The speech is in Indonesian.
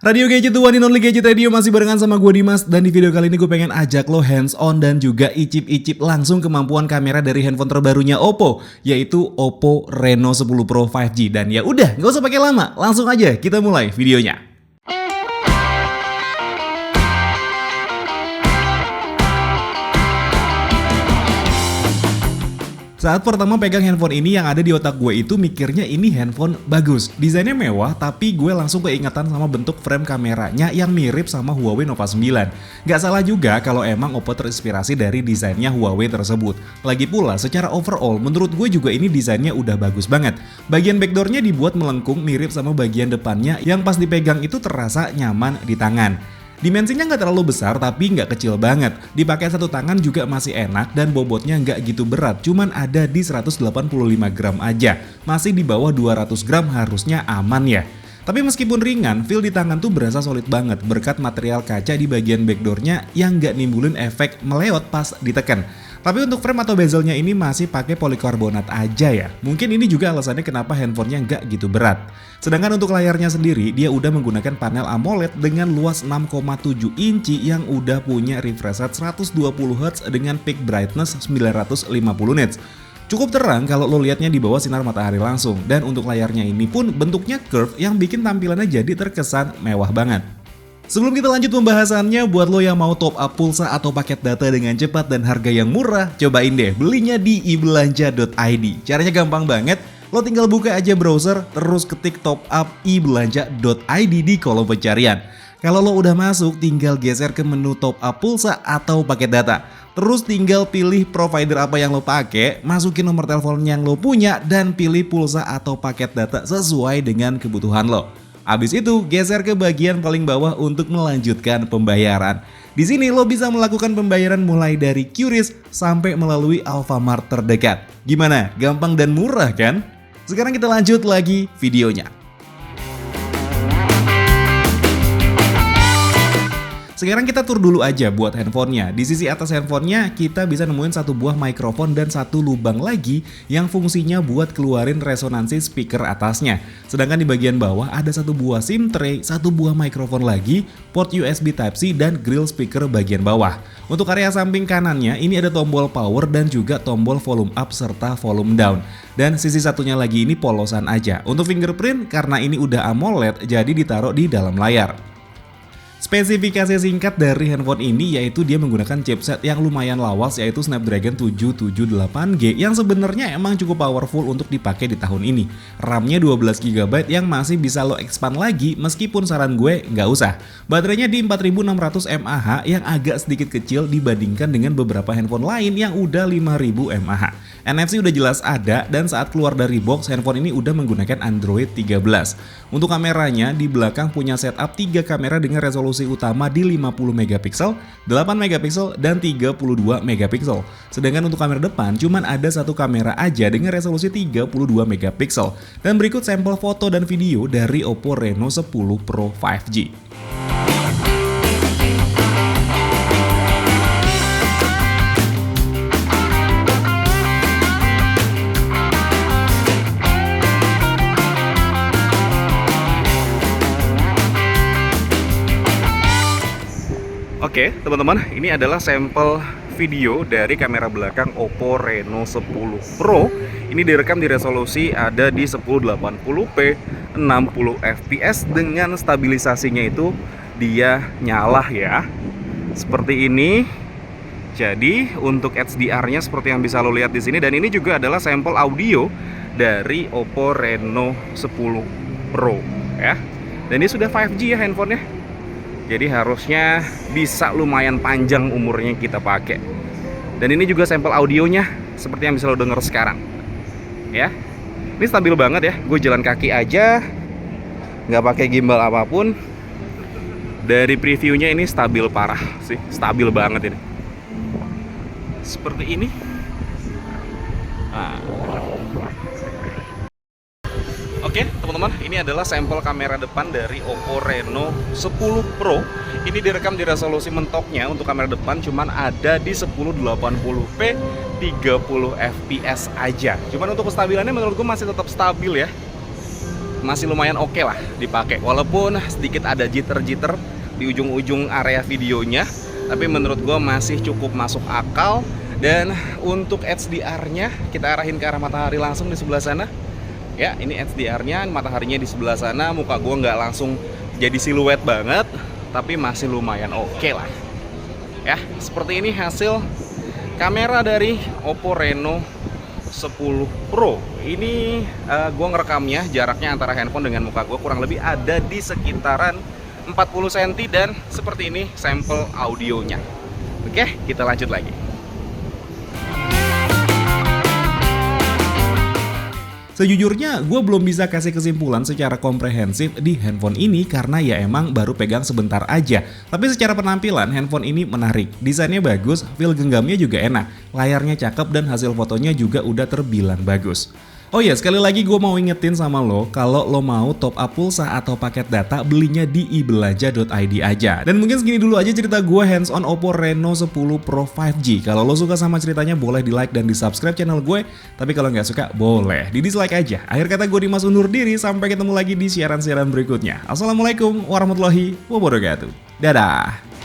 Radio Gadget, the one and only Gadget Radio, masih barengan sama gue Dimas. Dan di video kali ini gue pengen ajak lo hands on dan juga icip-icip langsung kemampuan kamera dari handphone terbarunya Oppo, yaitu Oppo Reno 10 Pro 5G. Dan ya udah, gak usah pakai lama, langsung aja kita mulai videonya. Saat pertama pegang handphone ini, yang ada di otak gue itu mikirnya ini handphone bagus. Desainnya mewah, tapi gue langsung keingatan sama bentuk frame kameranya yang mirip sama Huawei Nova 9. Gak salah juga kalau emang Oppo terinspirasi dari desainnya Huawei tersebut. Lagi pula, secara overall menurut gue juga ini desainnya udah bagus banget. Bagian backdoornya dibuat melengkung mirip sama bagian depannya yang pas dipegang itu terasa nyaman di tangan. Dimensinya nggak terlalu besar tapi nggak kecil banget. Dipakai satu tangan juga masih enak dan bobotnya nggak gitu berat, cuman ada di 185 gram aja. Masih di bawah 200 gram harusnya aman ya. Tapi meskipun ringan, feel di tangan tuh berasa solid banget berkat material kaca di bagian backdoornya yang nggak nimbulin efek meleot pas ditekan. Tapi untuk frame atau bezelnya ini masih pakai polikarbonat aja ya. Mungkin ini juga alasannya kenapa handphonenya nggak gitu berat. Sedangkan untuk layarnya sendiri, dia udah menggunakan panel AMOLED dengan luas 6,7 inci yang udah punya refresh rate 120Hz dengan peak brightness 950 nits. Cukup terang kalau lo liatnya di bawah sinar matahari langsung. Dan untuk layarnya ini pun bentuknya curve yang bikin tampilannya jadi terkesan mewah banget. Sebelum kita lanjut pembahasannya, buat lo yang mau top up pulsa atau paket data dengan cepat dan harga yang murah, cobain deh belinya di ibelanja.id. Caranya gampang banget, lo tinggal buka aja browser, terus ketik top up ibelanja.id di kolom pencarian. Kalau lo udah masuk, tinggal geser ke menu top up pulsa atau paket data. Terus tinggal pilih provider apa yang lo pakai, masukin nomor telepon yang lo punya, dan pilih pulsa atau paket data sesuai dengan kebutuhan lo. Abis itu, geser ke bagian paling bawah untuk melanjutkan pembayaran. Di sini lo bisa melakukan pembayaran mulai dari QRIS sampai melalui Alfamart terdekat. Gimana? Gampang dan murah kan? Sekarang kita lanjut lagi videonya. Sekarang kita tur dulu aja buat handphonenya. Di sisi atas handphonenya kita bisa nemuin satu buah mikrofon dan satu lubang lagi yang fungsinya buat keluarin resonansi speaker atasnya. Sedangkan di bagian bawah ada satu buah SIM tray, satu buah mikrofon lagi, port USB Type-C dan grill speaker bagian bawah. Untuk area samping kanannya ini ada tombol power dan juga tombol volume up serta volume down. Dan sisi satunya lagi ini polosan aja. Untuk fingerprint karena ini udah AMOLED jadi ditaruh di dalam layar. Spesifikasi singkat dari handphone ini yaitu dia menggunakan chipset yang lumayan lawas yaitu Snapdragon 778G yang sebenarnya emang cukup powerful untuk dipakai di tahun ini. RAM-nya 12GB yang masih bisa lo expand lagi meskipun saran gue nggak usah. Baterainya di 4600 mAh yang agak sedikit kecil dibandingkan dengan beberapa handphone lain yang udah 5000 mAh. NFC udah jelas ada dan saat keluar dari box handphone ini udah menggunakan Android 13. Untuk kameranya di belakang punya setup 3 kamera dengan resolusi utama di 50MP, 8MP dan 32MP. Sedangkan untuk kamera depan cuman ada satu kamera aja dengan resolusi 32MP. Dan berikut sampel foto dan video dari Oppo Reno 10 Pro 5G. Oke teman-teman, ini adalah sampel video dari kamera belakang Oppo Reno 10 Pro. Ini direkam di resolusi ada di 1080p 60fps dengan stabilisasinya itu dia nyala ya. Seperti ini. Jadi untuk HDR-nya seperti yang bisa lo lihat di sini, dan ini juga adalah sampel audio dari Oppo Reno 10 Pro ya. Dan ini sudah 5G ya handphonenya. Jadi harusnya bisa lumayan panjang umurnya kita pakai. Dan ini juga sampel audionya seperti yang bisa lo denger sekarang. Ya, ini stabil banget ya. Gue jalan kaki aja, nggak pakai gimbal apapun. Dari previewnya ini stabil parah sih, stabil banget ini. Seperti ini. Nah. Oke teman-teman, ini adalah sampel kamera depan dari Oppo Reno 10 Pro. Ini direkam di resolusi mentoknya untuk kamera depan cuman ada di 1080p 30fps aja. Cuman untuk kestabilannya menurut gue masih tetap stabil ya. masih lumayan oke lah dipakai. Walaupun sedikit ada jitter-jitter di ujung-ujung area videonya, tapi menurut gue masih cukup masuk akal. Dan untuk HDR-nya kita arahin ke arah matahari langsung di sebelah sana. Ya, ini HDR-nya, mataharinya di sebelah sana. Muka gue nggak langsung jadi siluet banget, tapi masih lumayan oke lah. Ya, seperti ini hasil kamera dari Oppo Reno 10 Pro. Ini gue ngerekamnya, jaraknya antara handphone dengan muka gue kurang lebih ada di sekitaran 40 cm. Dan seperti ini sampel audionya. Oke, kita lanjut lagi. Sejujurnya, gue belum bisa kasih kesimpulan secara komprehensif di handphone ini karena ya emang baru pegang sebentar aja. Tapi secara penampilan, handphone ini menarik. Desainnya bagus, feel genggamnya juga enak, layarnya cakep dan hasil fotonya juga udah terbilang bagus. Oh ya, sekali lagi gue mau ingetin sama lo, kalau lo mau top up pulsa atau paket data, belinya di ibelanja.id aja. Dan mungkin segini dulu aja cerita gue hands on Oppo Reno 10 Pro 5G. Kalau lo suka sama ceritanya, boleh di like dan di subscribe channel gue. Tapi kalau nggak suka, boleh di dislike aja. Akhir kata gue Dimas undur diri, sampai ketemu lagi di siaran-siaran berikutnya. Assalamualaikum warahmatullahi wabarakatuh. Dadah!